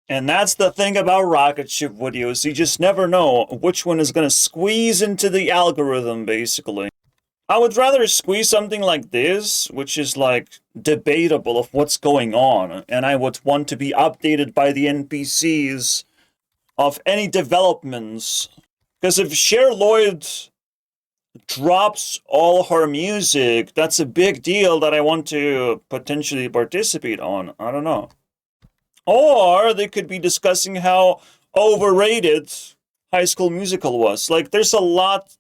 And that's the thing about Rocketship videos. You just never know which one is gonna squeeze into the algorithm, basically. I would rather squeeze something like this, which is like debatable of what's going on, and I would want to be updated by the NPCs of any developments. Because if Cher Lloyd drops all her music, that's a big deal that I want to potentially participate on. I don't know. Or they could be discussing how overrated High School Musical was. Like, there's a lot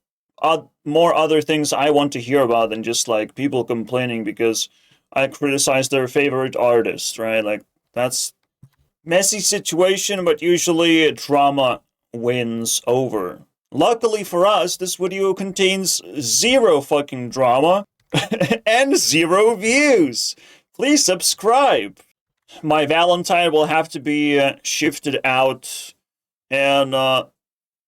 more other things I want to hear about than just, like, people complaining because I criticize their favorite artist, right? Like, that's messy situation, but usually drama wins over. Luckily for us, this video contains zero fucking drama and 0 views. Please subscribe. My Valentine will have to be shifted out, and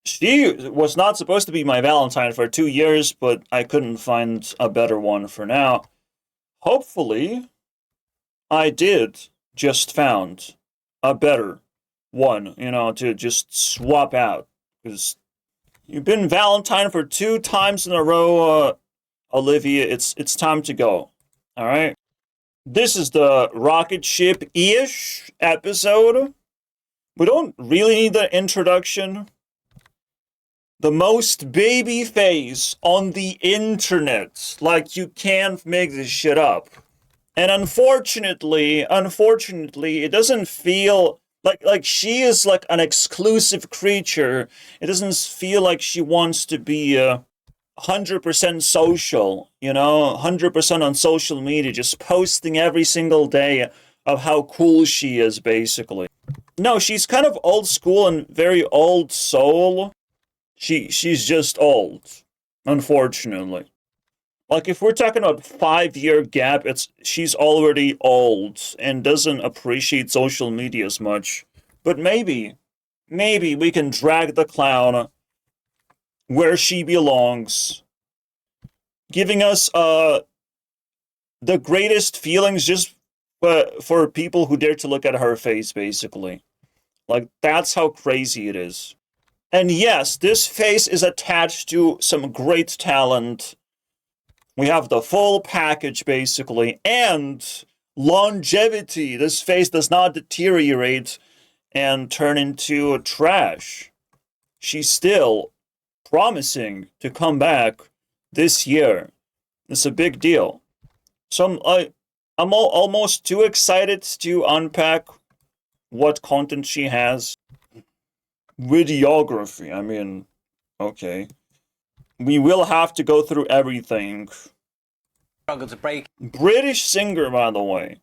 she was not supposed to be my Valentine for 2 years, but I couldn't find a better one for now. Hopefully, I did just found a better one, you know, to just swap out, because you've been Valentine for 2 times in a row, Olivia. It's time to go. All right. This is the Rocketship-ish episode. We don't really need the introduction. The most baby face on the internet. Like, you can't make this shit up. And unfortunately, it doesn't feel like she is like an exclusive creature. It doesn't feel like she wants to be 100% social, you know, 100% on social media, just posting every single day of how cool she is, basically. No, she's kind of old school and very old soul. She's just old, unfortunately. Like, if we're talking about 5-year gap, she's already old and doesn't appreciate social media as much. But maybe we can drag the clown where she belongs, giving us the greatest feelings just for people who dare to look at her face, basically. Like, that's how crazy it is. And yes, this face is attached to some great talent. We have the full package, basically, and longevity. This face does not deteriorate and turn into trash. She's still promising to come back this year. It's a big deal. So I'm almost too excited to unpack what content she has. Videography, I mean, okay. We will have to go through everything. Struggle to break. British singer, by the way.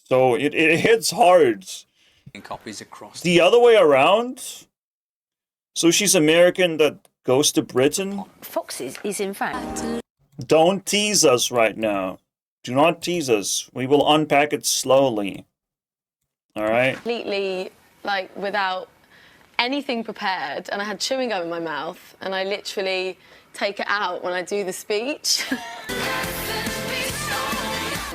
So it hits hard. Copies across. The other way around. So she's American that goes to Britain. FOXES is in fact. Don't tease us right now. Do not tease us. We will unpack it slowly. All right? Completely, like, without anything prepared, and I had chewing gum in my mouth, and I literally take it out when I do the speech.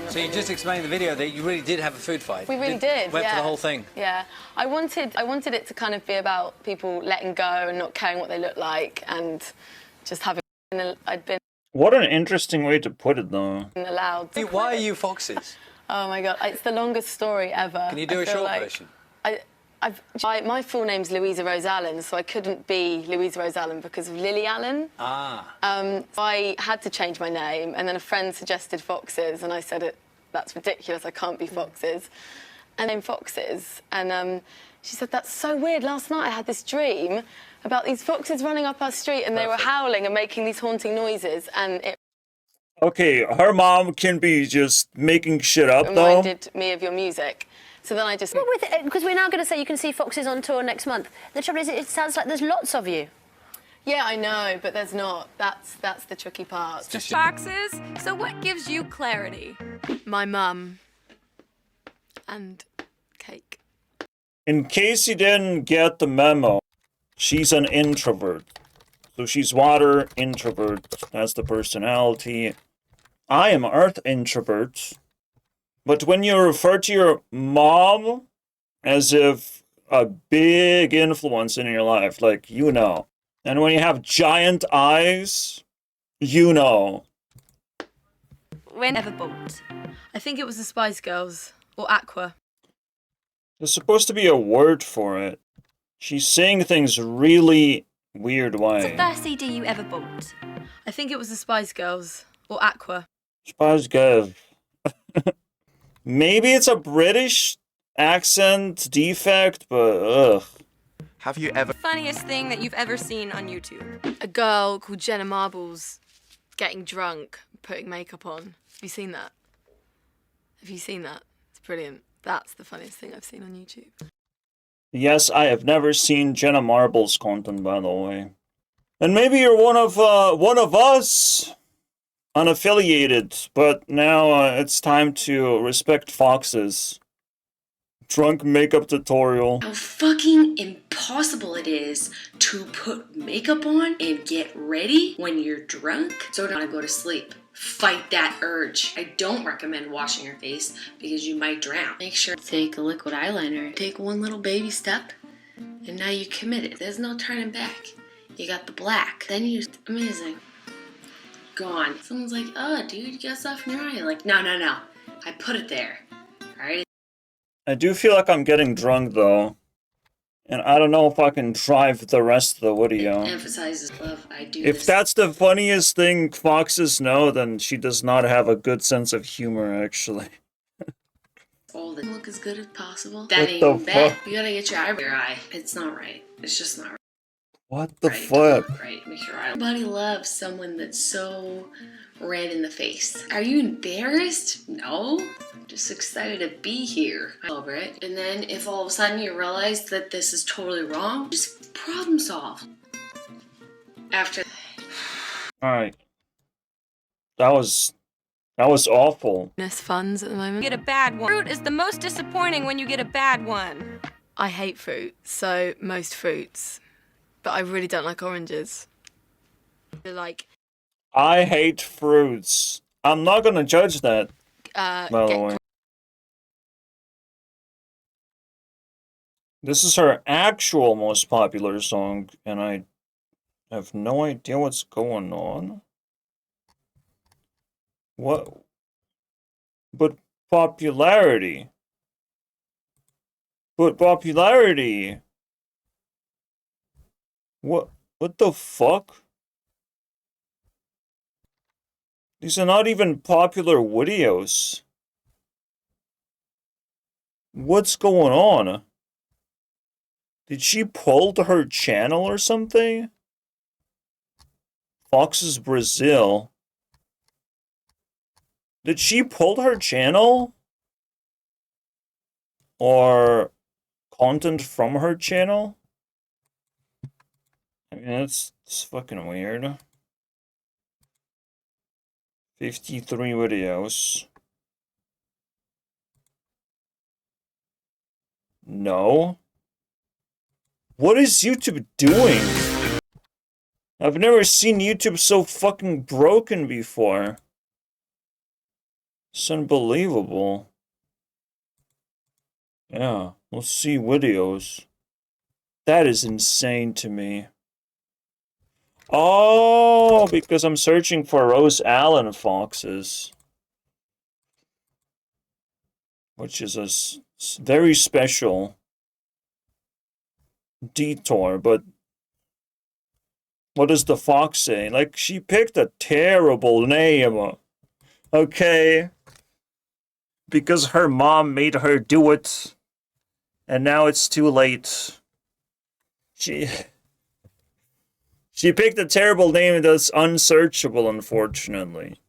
So you just explained in the video that you really did have a food fight. We really did. Went yeah. for the whole thing. Yeah, I wanted it to kind of be about people letting go and not caring what they look like, and just having. I'd been. What an interesting way to put it, though. Allowed. Why are you FOXES? Oh my God, it's the longest story ever. Can you do a short version? My full name's Louisa Rose Allen, so I couldn't be Louisa Rose Allen because of Lily Allen. I had to change my name, and then a friend suggested FOXES, and I said, that's ridiculous, I can't be FOXES. And then FOXES, and she said, that's so weird. Last night I had this dream about these foxes running up our street, and they were howling and making these haunting noises, and it Okay, her mom can be just making shit up, though. reminded me of your music. So then I just... Well, because we're now going to say you can see FOXES on tour next month. The trouble is, it sounds like there's lots of you. Yeah, I know, but there's not. That's the tricky part. FOXES, so what gives you clarity? My mum. And cake. In case you didn't get the memo, she's an introvert. So she's water introvert. That's the personality. I am earth introvert. But when you refer to your mom as if a big influence in your life, like, you know. And when you have giant eyes, you know. When ever bought? I think it was the Spice Girls or Aqua. There's supposed to be a word for it. She's saying things really weird What's the way. first CD you ever bought? I think it was the Spice Girls or Aqua. Spice Girls. Maybe it's a British accent defect, but ugh. Have you ever Funniest thing that you've ever seen on YouTube? A girl called Jenna Marbles getting drunk, putting makeup on. Have you seen that? Have you seen that? It's brilliant. That's the funniest thing I've seen on YouTube. Yes, I have never seen Jenna Marbles content, by the way. And maybe you're one of us, unaffiliated, but now it's time to respect FOXES. Drunk makeup tutorial. How fucking impossible it is to put makeup on and get ready when you're drunk. So don't go to sleep. Fight that urge. I don't recommend washing your face because you might drown. Make sure to take a liquid eyeliner. Take one little baby step and now you committed. There's no turning back. You got the black. Then you, amazing. Gone. Someone's like, oh dude, you got stuff in your eye. Like, no. I put it there. Alright? I do feel like I'm getting drunk, though. And I don't know if I can drive the rest of the video. It emphasizes love. I do If this. that's the funniest thing FOXES know, then she does not have a good sense of humor, actually. All the look as good as possible. What That the ain't bad. fuck? You gotta get your eye your eye. It's not right. It's just not right. What the Right, fuck? right. Make your eye. Nobody loves someone that's so red in the face. Are you embarrassed? No. I'm just excited to be here. I'm over it. And then if all of a sudden you realize that this is totally wrong, just problem solve. After Alright. That was awful. Funds at the moment. Get a bad one. Fruit is the most disappointing when you get a bad one. I hate fruit, so most fruits. But I really don't like oranges. They're like, I hate fruits. I'm not gonna judge that, by the get way. This is her actual most popular song, and I have no idea what's going on. What? But popularity. But popularity. What the fuck? These are not even popular videos. What's going on? Did she pull to her channel or something? FOXES Brazil. Did she pull her channel? Or content from her channel? I mean, it's fucking weird. 53 videos. No. What is YouTube doing? I've never seen YouTube so fucking broken before. It's unbelievable. Yeah, let's see videos. That is insane to me. Oh, because I'm searching for Rose Allen FOXES. Which is a very special detour, but what does the fox say? Like, she picked a terrible name. Okay? Because her mom made her do it. And now it's too late. She picked a terrible name that's unsearchable, unfortunately.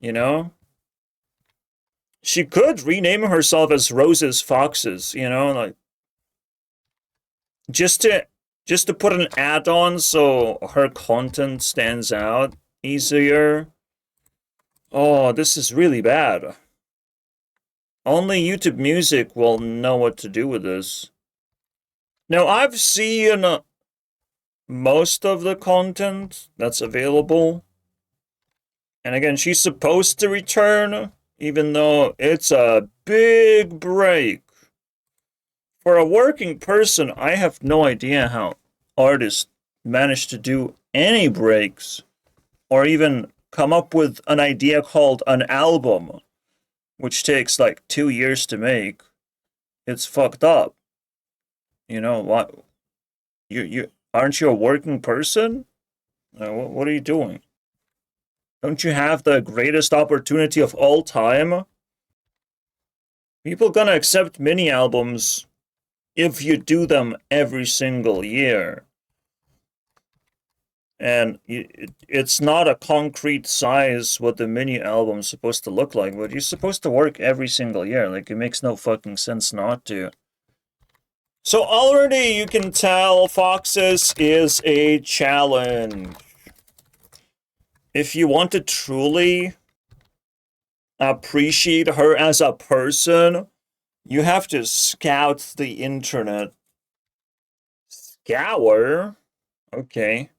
You know? She could rename herself as Rose's Foxes, you know, like just to put an add-on so her content stands out easier. Oh, this is really bad. Only YouTube Music will know what to do with this. Now, I've seen most of the content that's available. And again, she's supposed to return, even though it's a big break For a working person, I have no idea how artists manage to do any breaks or even come up with an idea called an album, which takes like 2 years to make. It's fucked up. You know what? You aren't you a working person? What are you doing? Don't you have the greatest opportunity of all time? People gonna accept mini albums if you do them every single year. And it's not a concrete size what the mini album's supposed to look like, but you're supposed to work every single year. Like, it makes no fucking sense not to. So already you can tell FOXES is a challenge. If you want to truly appreciate her as a person, you have to scout the internet. Scour? Okay.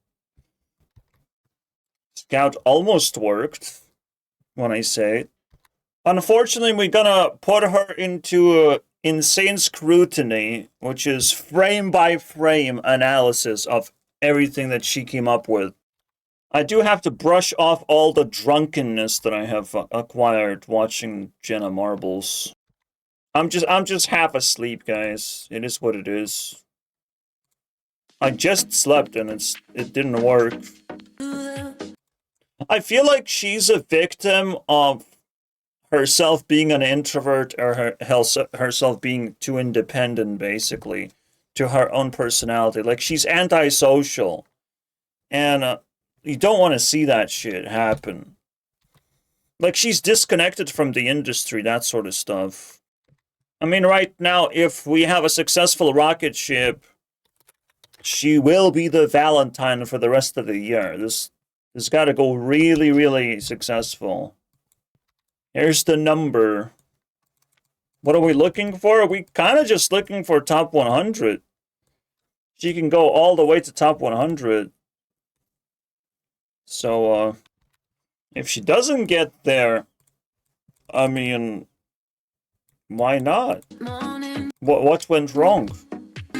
Scout almost worked when I say it. Unfortunately, we're gonna put her into insane scrutiny, which is frame-by-frame analysis of everything that she came up with. I do have to brush off all the drunkenness that I have acquired watching Jenna Marbles. I'm just half asleep, guys. It is what it is. I just slept and it didn't work. I feel like she's a victim of herself being an introvert or herself being too independent, basically, to her own personality. Like, she's antisocial. And you don't want to see that shit happen. Like, she's disconnected from the industry, that sort of stuff. I mean, right now, if we have a successful rocket ship, she will be the Valentine for the rest of the year. This got to go really, really successful. Here's the number. What are we looking for? We kind of just looking for top 100. She can go all the way to top 100. So, if she doesn't get there, I mean, why not? What went wrong? I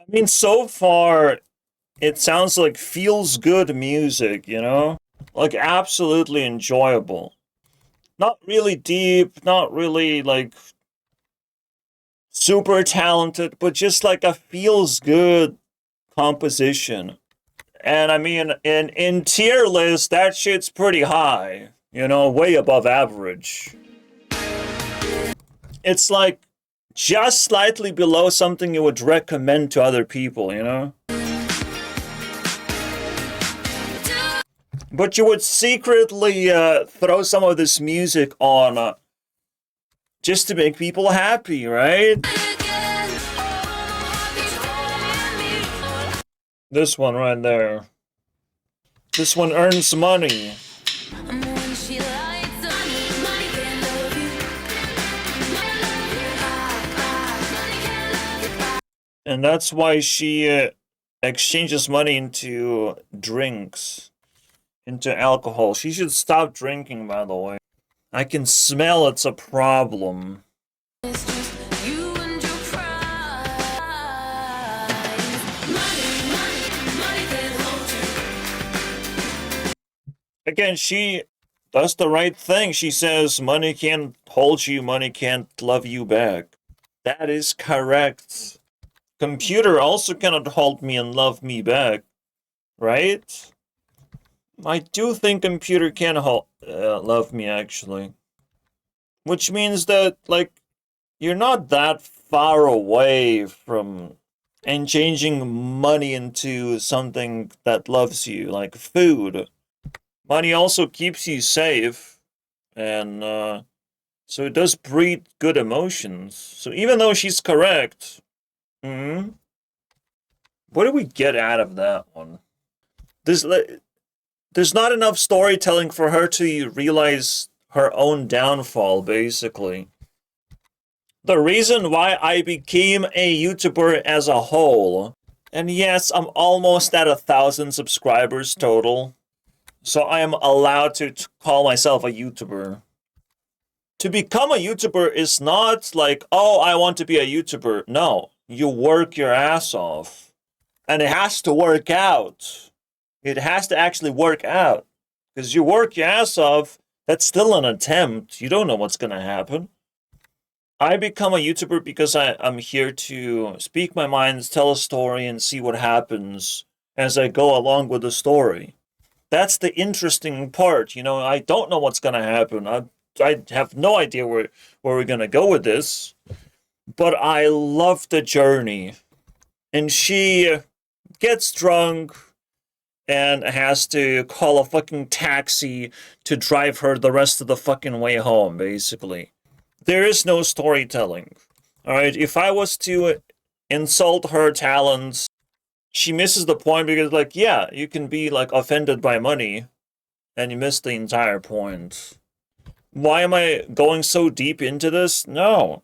mean, so far, it sounds like feels good music, you know? Like, absolutely enjoyable. Not really deep, not really, like, super talented, but just like a feels good composition. And I mean, in tier list, that shit's pretty high. You know, way above average. It's like just slightly below something you would recommend to other people, you know? But you would secretly throw some of this music on just to make people happy, right? This one right there. This one earns money. And that's why she exchanges money into drinks, into alcohol. She should stop drinking, by the way. I can smell it's a problem. Again, she does the right thing. She says money can't hold you, money can't love you back. That is correct. Computer also cannot hold me and love me back, right? I do think computer can love me, actually. Which means that, like, you're not that far away from and changing money into something that loves you, like food. Money also keeps you safe, and so it does breed good emotions. So even though she's correct, what do we get out of that one? There's not enough storytelling for her to realize her own downfall, basically. The reason why I became a YouTuber as a whole, and yes, I'm almost at 1,000 subscribers total, so I am allowed to call myself a YouTuber. To become a YouTuber is not like, oh, I want to be a YouTuber. No, you work your ass off. And it has to work out. It has to actually work out. Because you work your ass off, that's still an attempt. You don't know what's going to happen. I become a YouTuber because I'm here to speak my mind, tell a story, and see what happens as I go along with the story. That's the interesting part. You know, I don't know what's going to happen. I have no idea where we're going to go with this. But I love the journey. And she gets drunk and has to call a fucking taxi to drive her the rest of the fucking way home, basically. There is no storytelling. Alright, if I was to insult her talents, she misses the point because, like, yeah, you can be, like, offended by money, and you miss the entire point. Why am I going so deep into this? No.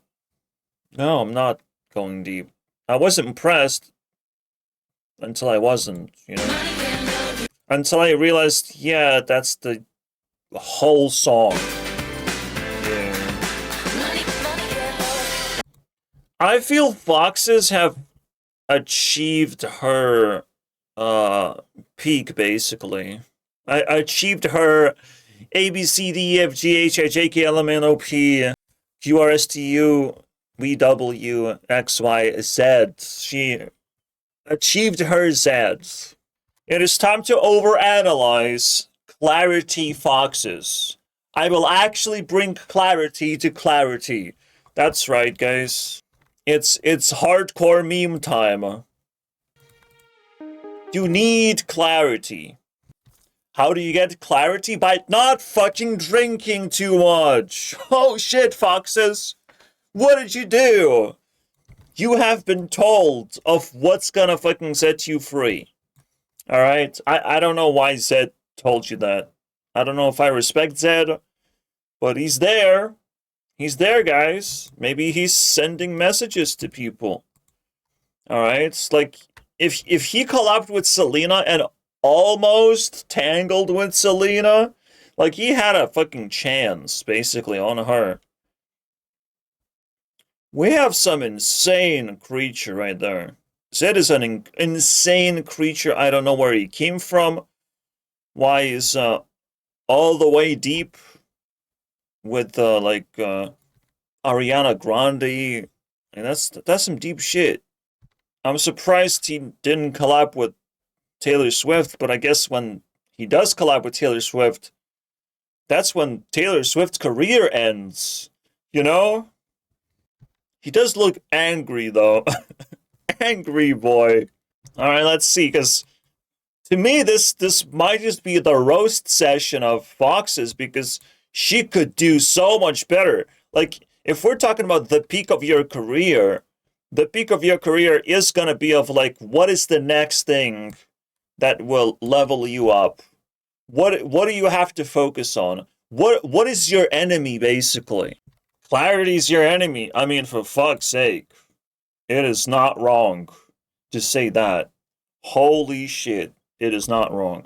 No, I'm not going deep. I was impressed until I wasn't, you know? Until I realized, yeah, that's the whole song. Yeah. I feel Foxes have achieved her peak, basically. I achieved her A, B, C, D, E, F, G, H, I, J, K, L, M, N, O, P, Q, R, S, T, U, V, W, X, Y, Z. She achieved her Zs. It is time to overanalyze clarity Foxes. I will actually bring clarity to clarity. That's right, guys. It's hardcore meme time. You need clarity. How do you get clarity? By not fucking drinking too much. Oh shit, Foxes. What did you do? You have been told of what's gonna fucking set you free. Alright? I don't know why Zed told you that. I don't know if I respect Zed, but he's there. He's there, guys. Maybe he's sending messages to people. Alright? Like, if he collabed with Selena and almost tangled with Selena, like, he had a fucking chance, basically, on her. We have some insane creature right there. Zed is an insane creature. I don't know where he came from. Why he's all the way deep with Ariana Grande. And that's some deep shit. I'm surprised he didn't collab with Taylor Swift, but I guess when he does collab with Taylor Swift, that's when Taylor Swift's career ends. You know? He does look angry, though. Angry boy. Alright, let's see, because to me, this might just be the roast session of Foxes, because she could do so much better. Like, if we're talking about the peak of your career, the peak of your career is going to be of, like, what is the next thing that will level you up? What do you have to focus on? What is your enemy, basically? Clarity's your enemy. I mean, for fuck's sake. It is not wrong to say that. Holy shit. It is not wrong.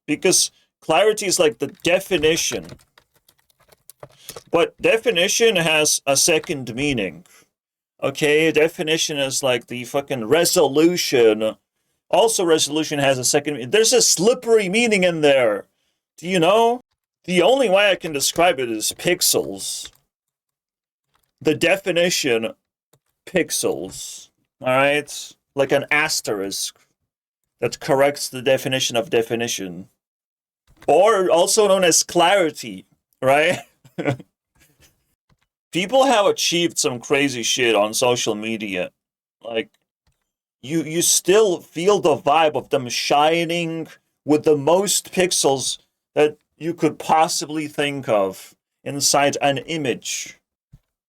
Because clarity is like the definition. But definition has a second meaning. Okay, definition is like the fucking resolution. Also, resolution has a second meaning. There's a slippery meaning in there. Do you know? The only way I can describe it is pixels. The definition, pixels. Alright? Like an asterisk that corrects the definition of definition. Or also known as clarity, right? People have achieved some crazy shit on social media. Like, you still feel the vibe of them shining with the most pixels that you could possibly think of inside an image.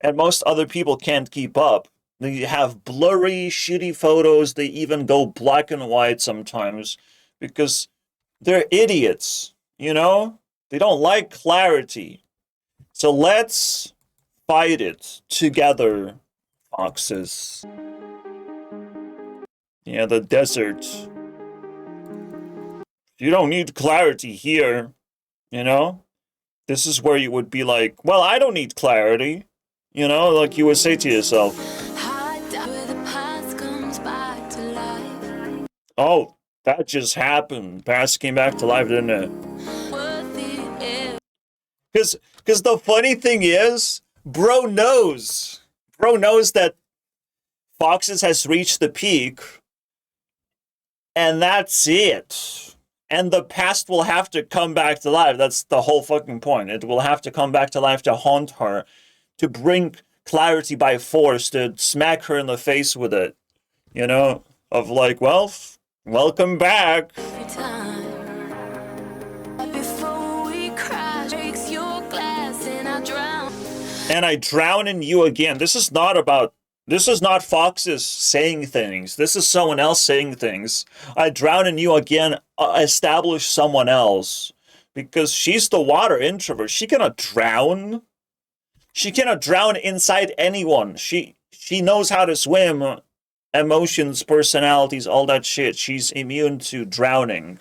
And most other people can't keep up. They have blurry, shitty photos. They even go black and white sometimes because they're idiots, you know? They don't like clarity. So let's fight it together, Foxes. Yeah, the desert. You don't need clarity here, you know? This is where you would be like, well, I don't need clarity. You know, like you would say to yourself, oh, that just happened. Past came back to life, didn't it? Because the funny thing is, bro knows that Foxes has reached the peak, and that's it. And the past will have to come back to life. That's the whole fucking point. It will have to come back to life to haunt her, to bring clarity by force, to smack her in the face with it. You know, of like, well, welcome back. And I drown in you again. This is not Foxes saying things. This is someone else saying things. I drown in you again, establish someone else. Because she's the water introvert. She cannot drown. She cannot drown inside anyone. She knows how to swim. Emotions, personalities, all that shit. She's immune to drowning.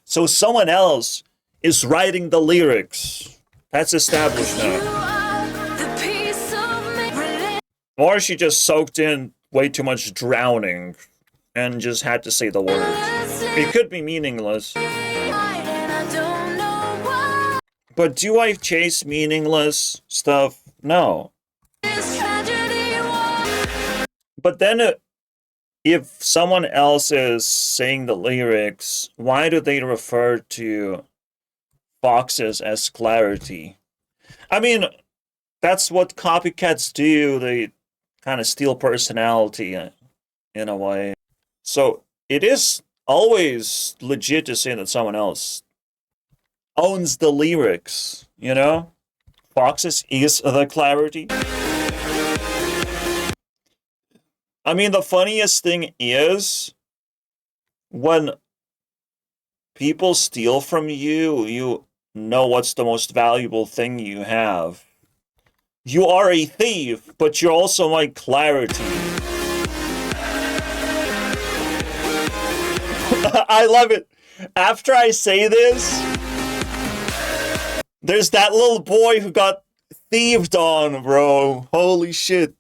So someone else is writing the lyrics. That's established now. Or she just soaked in way too much drowning and just had to say the words. It could be meaningless. But do I chase meaningless stuff? No. But then if someone else is saying the lyrics, why do they refer to Foxes as clarity? I mean, that's what copycats do. They kind of steal personality in a way. So it is always legit to say that someone else owns the lyrics, you know? Foxes is the clarity. I mean, the funniest thing is when people steal from you, you know what's the most valuable thing you have. You are a thief, but you're also my clarity. I love it. After I say this, there's that little boy who got thieved on, bro. Holy shit.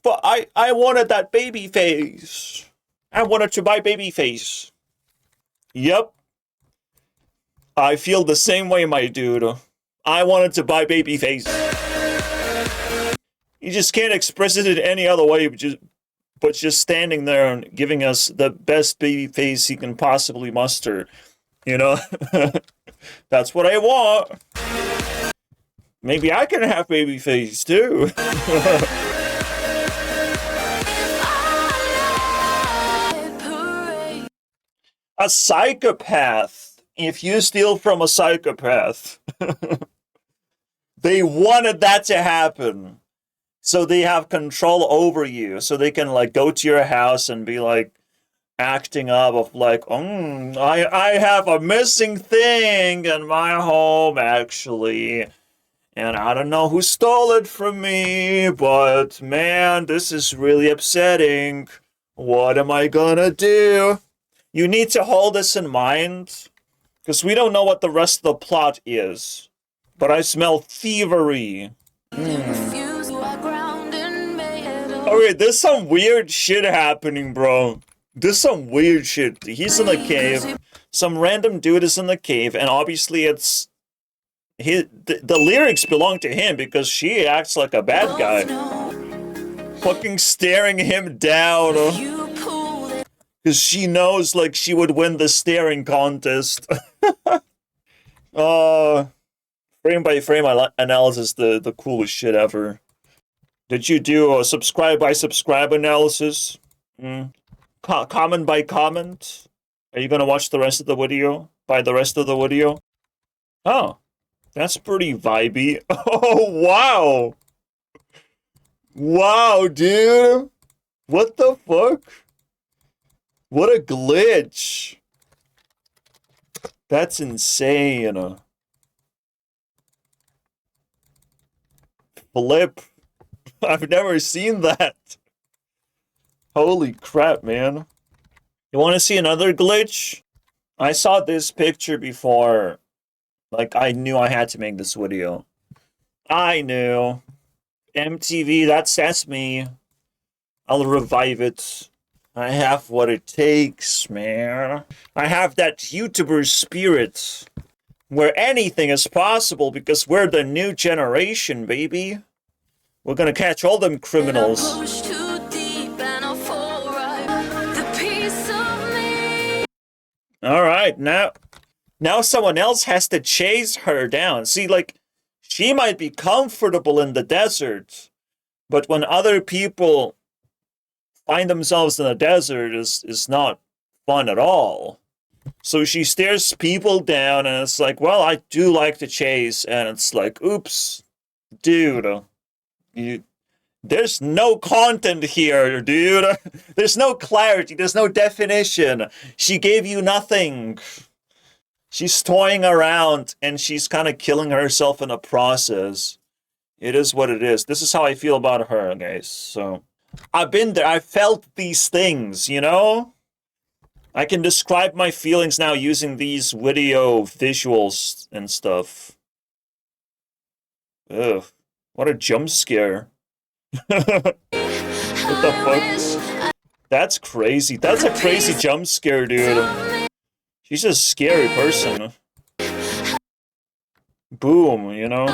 But I wanted that baby face. I wanted to buy baby face. Yep. I feel the same way, my dude. I wanted to buy baby face. You just can't express it in any other way, but just standing there and giving us the best baby face he can possibly muster. You know? That's what I want. Maybe I can have baby face too. A psychopath. If you steal from a psychopath, they wanted that to happen. So they have control over you. So they can like go to your house and be like acting up of like, I have a missing thing in my home actually. And I don't know who stole it from me, but man, this is really upsetting. What am I gonna do? You need to hold this in mind, because we don't know what the rest of the plot is. But I smell thievery. Okay, there's some weird shit happening, bro. There's some weird shit. He's in the cave. Some random dude is in the cave, and obviously it's... The lyrics belong to him because she acts like a bad guy. Fucking staring him down. Because she knows, like, she would win the staring contest. Frame by frame analysis, the coolest shit ever. Did you do a subscribe by subscribe analysis? Comment by comment? Are you gonna watch the rest of the video? By the rest of the video? Oh, that's pretty vibey. Oh, wow! Wow, dude! What the fuck? What a glitch! That's insane. Flip. I've never seen that. Holy crap, man. You want to see another glitch? I saw this picture before, Like, I knew I had to make this video. I knew. MTV, that's me. I'll revive it. I have what it takes, man. I have that YouTuber spirit. Where anything is possible because we're the new generation, baby. We're gonna catch all them criminals. Alright, now someone else has to chase her down. See, like, she might be comfortable in the desert, but when other people find themselves in the desert, is not fun at all. So she stares people down, and it's like, well, I do like to chase, and it's like, oops, dude, there's no content here, dude. There's no clarity, there's no definition. She gave you nothing. She's toying around, and she's kind of killing herself in the process. It is what it is. This is how I feel about her, guys. So, I've been there, I felt these things, you know? I can describe my feelings now using these video visuals and stuff. Ugh. What a jump scare. What the fuck? That's crazy. That's a crazy jump scare, dude. She's a scary person. Boom, you know?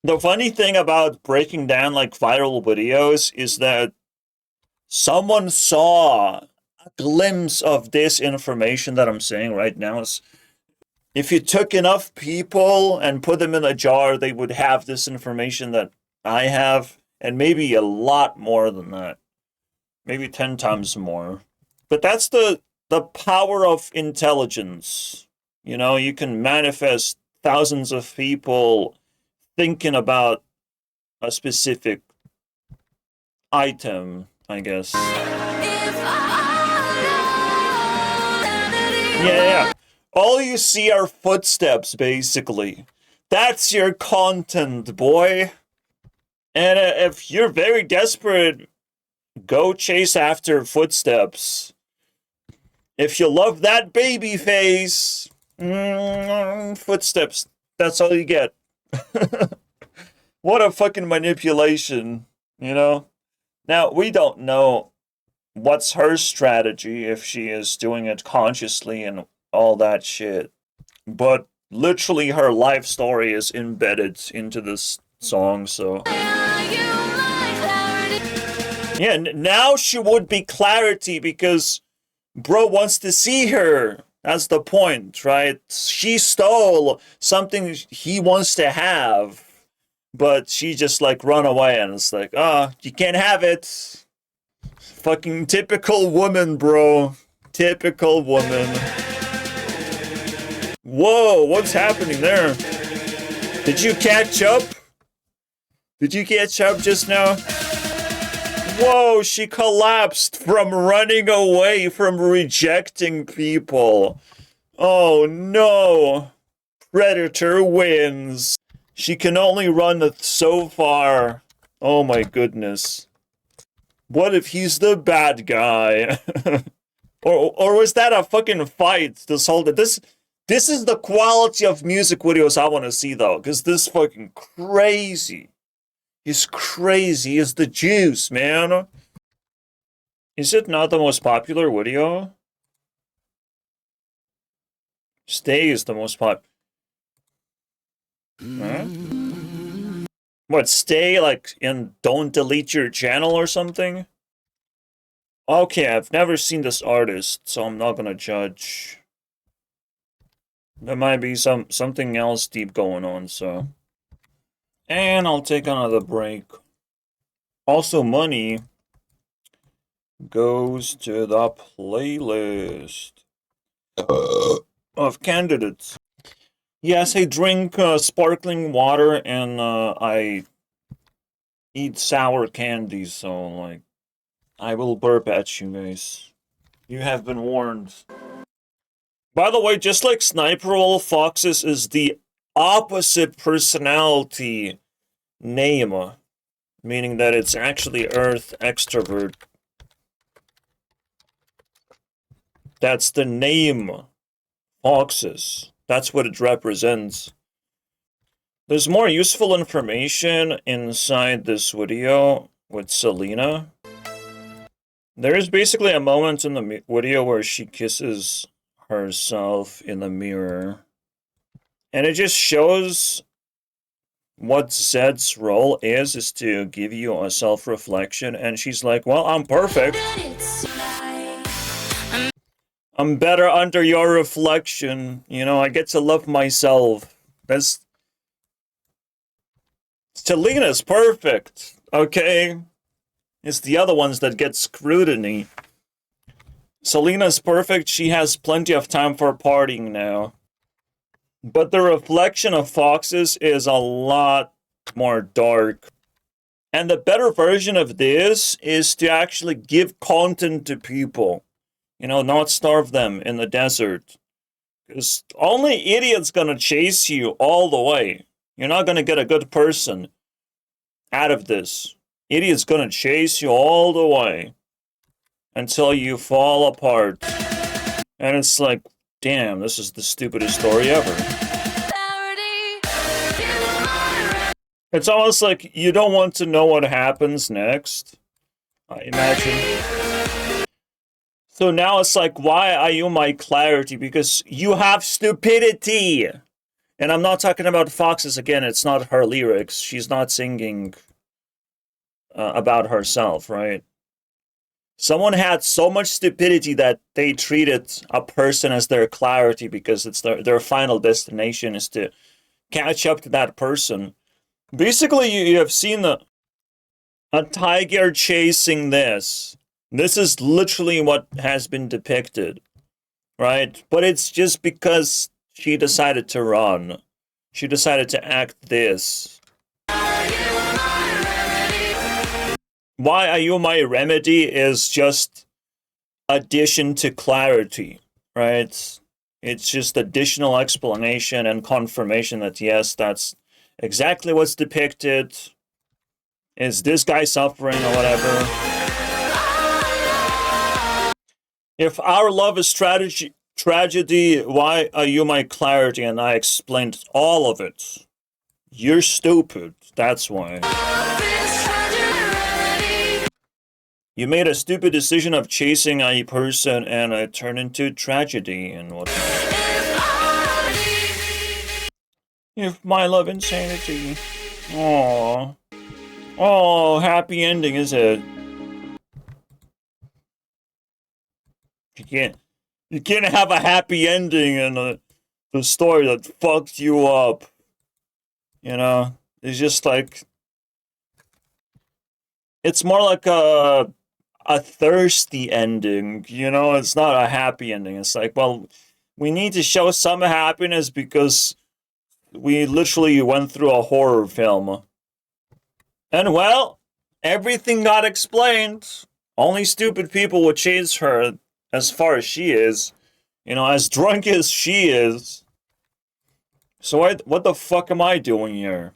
The funny thing about breaking down like viral videos is that someone saw a glimpse of this information that I'm saying right now. If you took enough people and put them in a jar, they would have this information that I have, and maybe a lot more than that. Maybe 10 times more. But that's the power of intelligence. You know, you can manifest thousands of people thinking about a specific item, I guess. Yeah. All you see are footsteps, basically. That's your content, boy. And if you're very desperate, go chase after footsteps. If you love that baby face, footsteps, that's all you get. What a fucking manipulation, you know? Now, we don't know what's her strategy, if she is doing it consciously and all that shit. But literally her life story is embedded into this song, so... Yeah, now she would be Clarity because bro wants to see her. That's the point, right? She stole something he wants to have. But she just, like, run away, and it's like, you can't have it. Fucking typical woman, bro. Typical woman. Whoa, what's happening there? Did you catch up? Did you catch up just now? Whoa, she collapsed from running away, from rejecting people. Oh, no. Predator wins. She can only run so far. Oh my goodness. What if he's the bad guy? or was that a fucking fight this whole day? This is the quality of music videos I want to see though, because this fucking crazy. He's crazy. He's the juice, man. Is it not the most popular video? Stay is the most popular. Huh? What, stay, like, and don't delete your channel or something? Okay, I've never seen this artist, so I'm not gonna judge. There might be something else deep going on, so... And I'll take another break. Also, money goes to the playlist of candidates. Yes, I drink sparkling water and I eat sour candy, so, like, I will burp at you guys. You have been warned. By the way, just like Sniper Wolf, FOXES is the opposite personality name, meaning that it's actually Earth extrovert. That's the name. FOXES. That's what it represents. There's more useful information inside this video with Selena. There is basically a moment in the video where she kisses herself in the mirror. And it just shows what Zed's role is to give you a self-reflection. And she's like, well, I'm perfect. I'm better under your reflection. You know, I get to love myself. That's... Selena's perfect, okay? It's the other ones that get scrutiny. Selena's perfect. She has plenty of time for partying now. But the reflection of FOXES is a lot more dark. And the better version of this is to actually give content to people. You know, not starve them in the desert. Because only idiots gonna chase you all the way. You're not gonna get a good person out of this. Idiot's gonna chase you all the way until you fall apart. And it's like, damn, this is the stupidest story ever. It's almost like you don't want to know what happens next, I imagine. So now it's like, why are you my clarity? Because you have stupidity. And I'm not talking about FOXES again. It's not her lyrics. She's not singing about herself, right? Someone had so much stupidity that they treated a person as their clarity because it's their final destination is to catch up to that person. Basically, you have seen a tiger chasing this. This is literally what has been depicted, right? But it's just because she decided to run. She decided to act this. Why are you my remedy is just addition to clarity, right? It's just additional explanation and confirmation that yes, that's exactly what's depicted. Is this guy suffering or whatever? If our love is tragedy, why are you my clarity? And I explained all of it. You're stupid, that's why. You made a stupid decision of chasing a person and it turned into tragedy and whatnot. If my love insanity. Aww. Oh, happy ending, is it? You can't have a happy ending in the story that fucked you up. You know? It's just like... It's more like a thirsty ending, you know? It's not a happy ending. It's like, well, we need to show some happiness because we literally went through a horror film. And well, everything got explained. Only stupid people would chase her as far as she is. You know, as drunk as she is. So what the fuck am I doing here?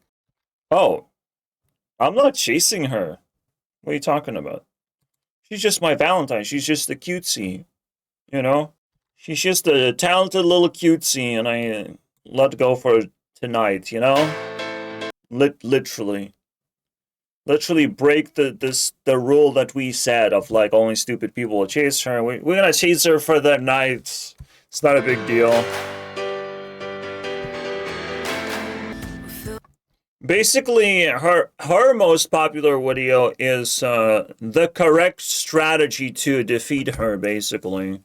Oh, I'm not chasing her. What are you talking about? She's just my Valentine. She's just a cutesy. You know? She's just a talented little cutesy and I let go for tonight, you know? Literally. Literally break the rule that we said of like only stupid people will chase her. We're gonna chase her for the night. It's not a big deal. Basically, her most popular video is the correct strategy to defeat her, basically.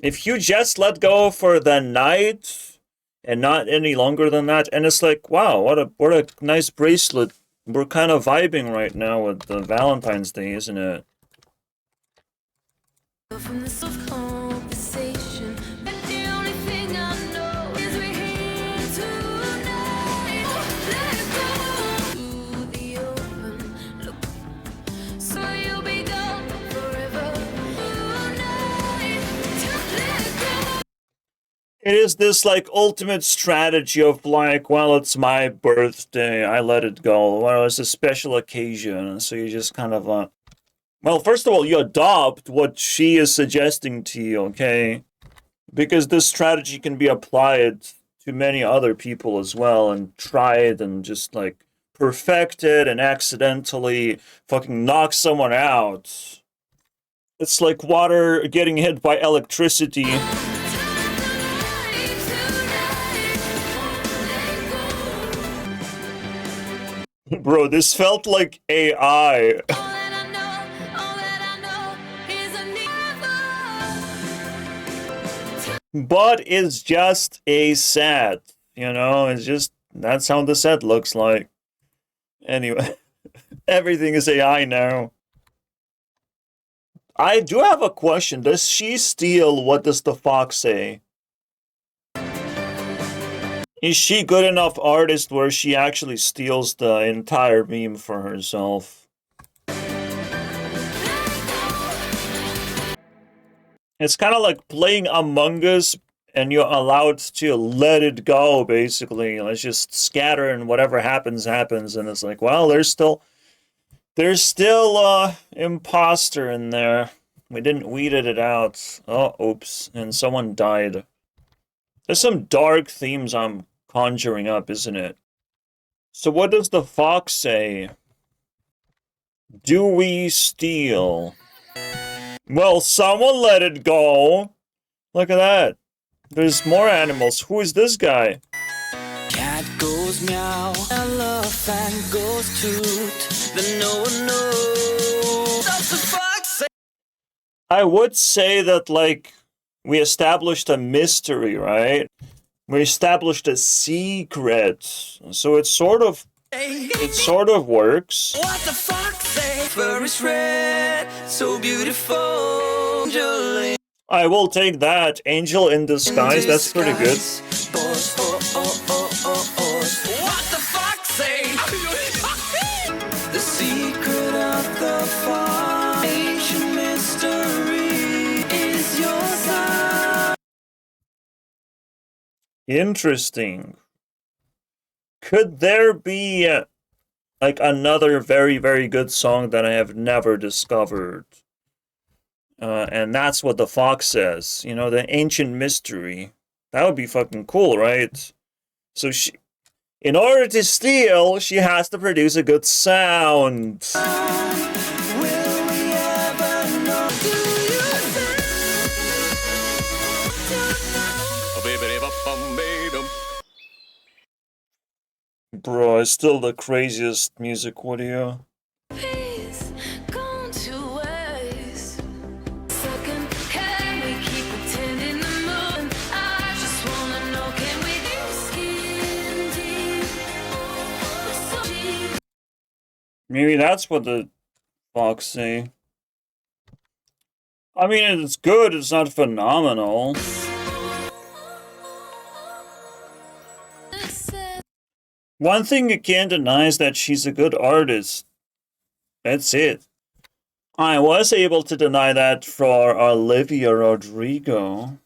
If you just let go for the night and not any longer than that, and it's like, wow, what a nice bracelet. We're kind of vibing right now with the Valentine's Day, isn't it? It is this, like, ultimate strategy of, like, well, it's my birthday, I let it go. Well, it's a special occasion, so you just kind of, well, first of all, you adopt what she is suggesting to you, okay? Because this strategy can be applied to many other people as well, and tried and just like perfected and accidentally fucking knock someone out. It's like water getting hit by electricity. Bro, this felt like AI. But it's just a set, you know? It's just, that's how the set looks like. Anyway, everything is AI now. I do have a question. Does she steal What Does the Fox Say? Is she good enough artist where she actually steals the entire meme for herself? It's kind of like playing Among Us and you're allowed to let it go, basically. Let's just scatter and whatever happens, happens. And it's like, well, there's still imposter in there. We didn't weeded it out. Oh, oops. And someone died. There's some dark themes I'm conjuring up, isn't it? So what does the fox say? Do we steal? Well, someone let it go. Look at that. There's more animals. Who is this guy? Cat goes meow, elephant goes toot, then no one knows. That's the fox. I would say that, like, we established a mystery, right? We established a secret. So it sort of works. What the fox say? Fur is red, so beautiful. Angel I will take that. Angel in disguise, that's pretty good. What the fox say? The secret of the fox, ancient mystery is yours. Interesting. Could there be like another very, very good song that I have never discovered? And that's what the fox says. You know, the ancient mystery. That would be fucking cool, right? So she, in order to steal, she has to produce a good sound. Will we ever know? Do you Bro, it's still the craziest music video. Peace gone to waste. Second, can we keep pretending the moon? I just wanna know, can we do skin deep? So deep. Maybe that's what the fox say. I mean, it's good, it's not phenomenal. One thing you can't deny is that she's a good artist. That's it. I was able to deny that for Olivia Rodrigo.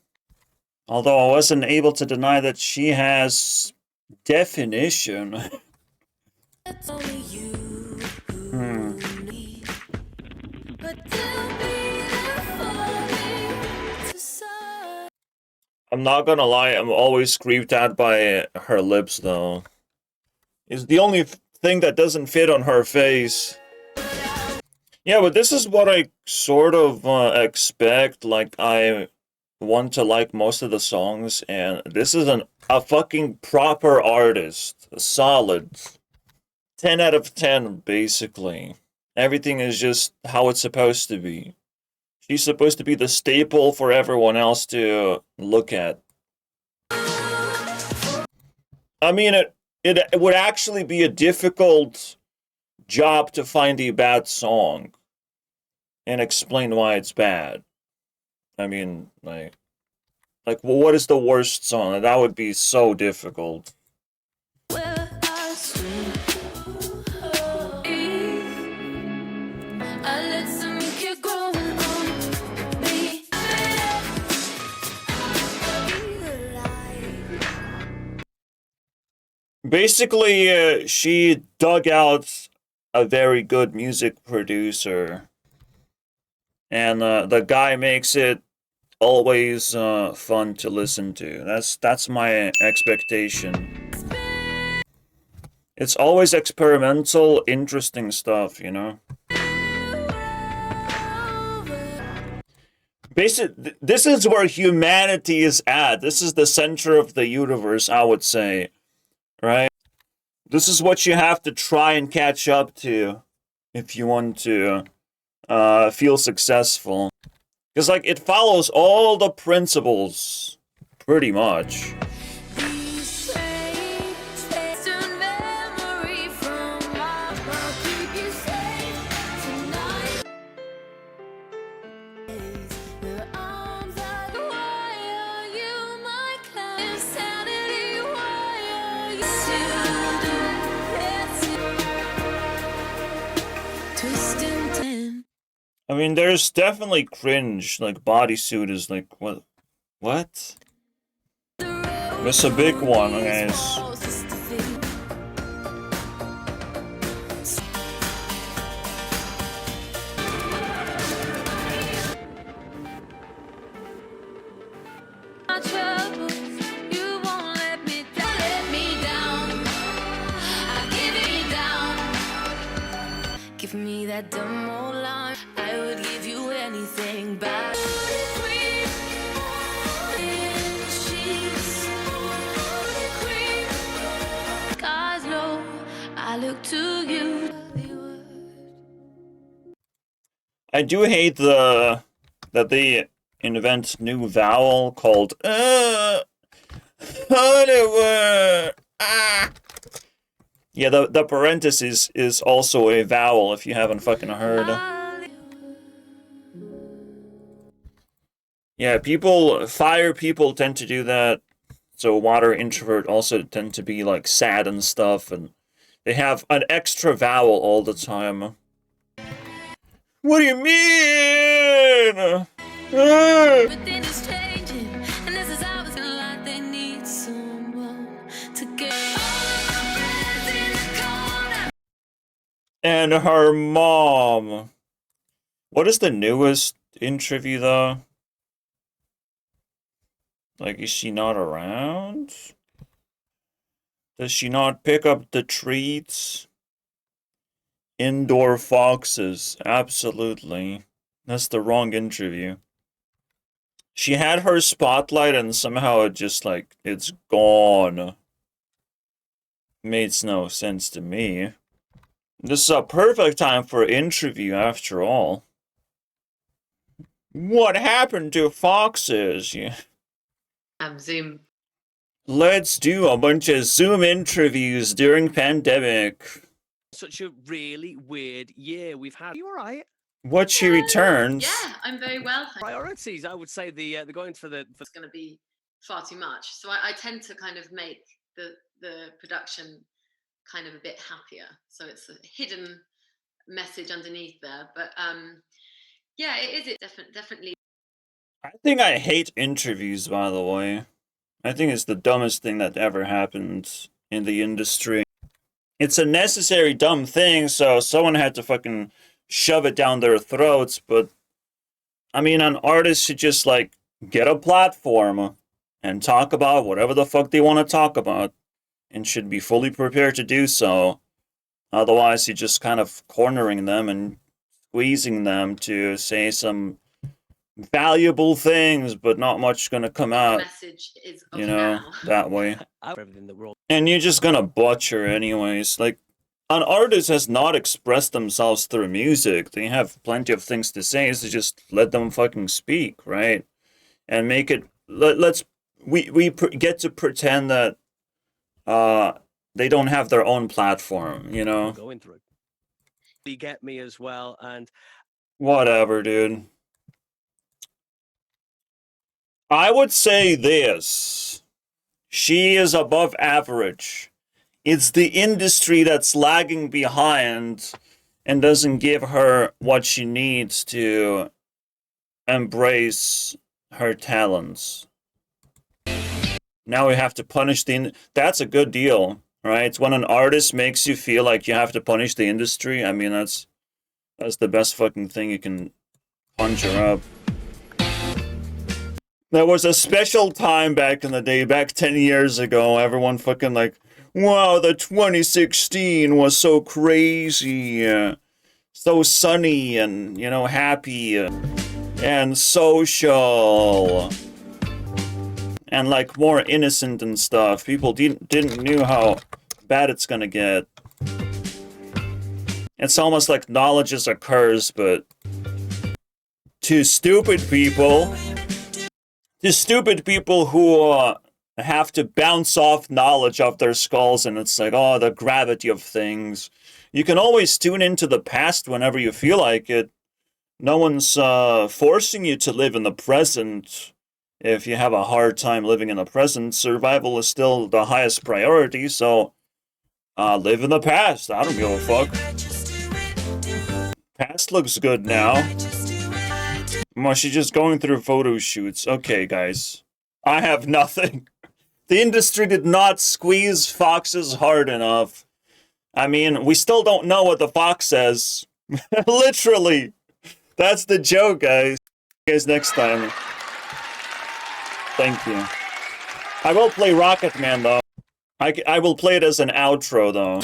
Although I wasn't able to deny that she has definition. It's only you Hmm. who need. But they'll be there for me to sigh. I'm not gonna lie, I'm always creeped out by her lips, though. It's the only thing that doesn't fit on her face. Yeah, but this is what I sort of expect. Like, I want to like most of the songs, and this is a fucking proper artist. A solid 10 out of 10, basically. Everything is just how it's supposed to be. She's supposed to be the staple for everyone else to look at. I mean, it would actually be a difficult job to find a bad song and explain why it's bad. I mean, like, well, what is the worst song? That would be so difficult. Where I swim, I let some keep growing on me. Basically, she dug out a very good music producer, and the guy makes it always fun to listen to. That's my expectation. It's always experimental, interesting stuff, you know? Basically, this is where humanity is at. This is the center of the universe, I would say. Right? This is what you have to try and catch up to if you want to feel successful. Because, like, it follows all the principles, pretty much. I mean, there's definitely cringe. Like, bodysuit is like, what? What? It's a big one, guys. Give me that dumb old line. I would give you anything back. Skies low, I look to you. I do hate that they invent new vowel called Hollywood. Ah. Yeah, the parenthesis is also a vowel if you haven't fucking heard. Yeah, fire people tend to do that. So water introvert also tend to be like sad and stuff, and they have an extra vowel all the time. What do you mean? But then it's changing, and this is how it's gonna like they need someone to get. And her mom. What is the newest interview, though? Like, is she not around? Does she not pick up the treats? Indoor foxes. Absolutely. That's the wrong interview. She had her spotlight and somehow it just, like, it's gone. Makes no sense to me. This is a perfect time for an interview, after all. What happened to foxes? Yeah. Zoom. Let's do a bunch of Zoom interviews during pandemic. Such a really weird year we've had. Are you all right? What she returns. Yeah, I'm very well. Priorities, I would say the going for the. It's going to be far too much, so I tend to kind of make the production kind of a bit happier. So it's a hidden message underneath there, but yeah, it is. It definitely. I think I hate interviews, by the way. I think it's the dumbest thing that ever happened in the industry. It's a necessary dumb thing, so someone had to fucking shove it down their throats, but I mean, an artist should just, like, get a platform and talk about whatever the fuck they want to talk about, and should be fully prepared to do so. Otherwise, you're just kind of cornering them and squeezing them to say some valuable things, but not much gonna come out, Message is you know, now. that way. Everything the world. And you're just gonna butcher anyways. Like, an artist has not expressed themselves through music. They have plenty of things to say, so just let them fucking speak, right? And make it, we get to pretend that they don't have their own platform, you know? Going through. You get me as well, and Whatever, dude. I would say this. She is above average. It's the industry that's lagging behind and doesn't give her what she needs to embrace her talents. Now we have to punish that's a good deal, right? It's when an artist makes you feel like you have to punish the industry. I mean, that's the best fucking thing you can conjure up. There was a special time back in the day, back 10 years ago, everyone fucking like, wow, the 2016 was so crazy, so sunny and, you know, happy and social and like more innocent and stuff. People didn't knew how bad it's gonna get. It's almost like knowledge is a curse, but to stupid people who have to bounce off knowledge off their skulls, and it's like, oh, the gravity of things. You can always tune into the past whenever you feel like it. No one's forcing you to live in the present. If you have a hard time living in the present, survival is still the highest priority, so live in the past. I don't give a fuck. Past looks good now. Well, she's just going through photo shoots. Okay, guys. I have nothing. The industry did not squeeze Foxes hard enough. I mean, we still don't know what the fox says. Literally. That's the joke, guys. See you guys next time. Thank you. I will play Rocket Man, though. I will play it as an outro, though.